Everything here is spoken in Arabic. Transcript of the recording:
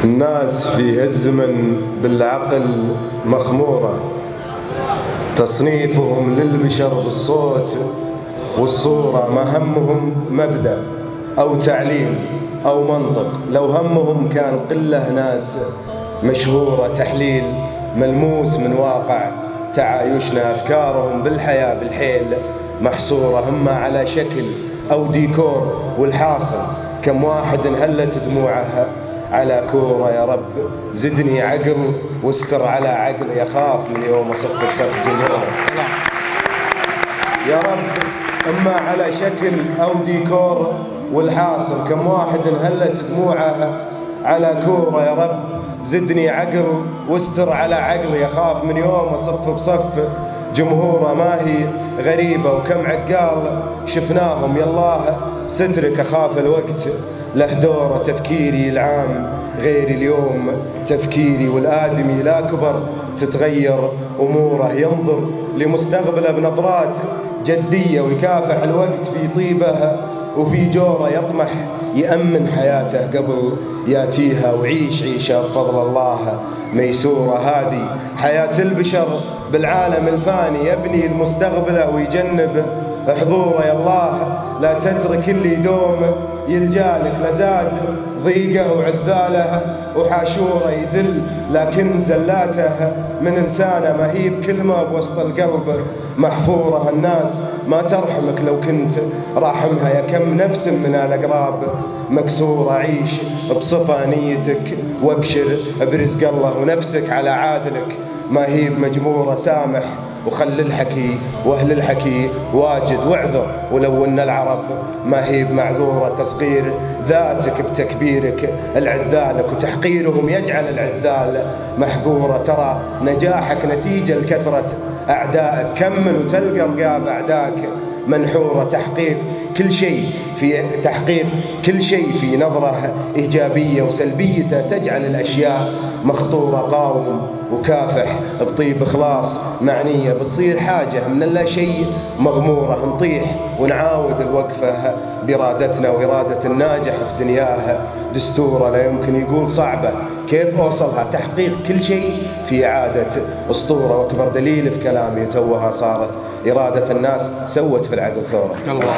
الناس في هالزمن بالعقل مخمورة، تصنيفهم للبشر بالصوت والصورة، ما همهم مبدأ أو تعليم أو منطق، لو همهم كان قلة ناس مشهورة، تحليل ملموس من واقع تعايشنا، أفكارهم بالحياة بالحيل محصورة، هم على شكل أو ديكور، والحاصل كم واحد انهلت دموعه على كورة. يا رب زدني عقل واستر على عقل، يخاف من يوم أصف بصف جمهور. يا رب إما على شكل أو ديكور، والحاصل كم واحد انهلت دموعه على كورة. يا رب زدني عقل واستر على عقل، يخاف من يوم أصف بصف جمهوره. ما هي غريبة وكم عقال شفناهم، يالله سترك أخاف الوقت له دوره. تفكيري العام غير اليوم تفكيري، والآدمي لا كبر تتغير أموره، ينظر لمستقبله بنظرات جدية، ويكافح الوقت في طيبه وفي جوره، يطمح يأمن حياته قبل ياتيها، وعيش عيشه بفضل الله ميسورة. هذه حياة البشر بالعالم الفاني، يبني المستقبل ويجنب حضوره. يا الله لا تترك اللي يدوم يلجالك، لزاد ضيقه وعذاله وحاشوره يزل، لكن زلاته من إنسانه ما هي بكلمة بوسط القلب محفورة. الناس ما ترحمك لو كنت راحمها، يا كم نفس من الأقراب مكسورة. عيش بصفة نيتك وابشر برزق الله، ونفسك على عادلك ما هي بمجبورة. سامح وخل الحكي واهل الحكي واجد، واعذر ولو ان العرب ما هي بمعذوره. تصغير ذاتك بتكبيرك العذالك، وتحقيرهم يجعل العذال محقوره. ترى نجاحك نتيجه لكثره اعدائك، كمل وتلقى رقاب اعدائك منحوره. تحقيق كل شيء في نظره ايجابيه، وسلبيته تجعل الاشياء مخطوره. قاوم وكافح بطيب إخلاص معنية، بتصير حاجة من اللا شيء مغمورة. نطيح ونعاود الوقفة بإرادتنا، وإرادة الناجح في دنياه دستورة. لا يمكن يقول صعبة كيف أوصلها، تحقيق كل شيء في إعادة أسطورة. وأكبر دليل في كلامي توها صارت إرادة الناس سوت في العقل ثورة. الله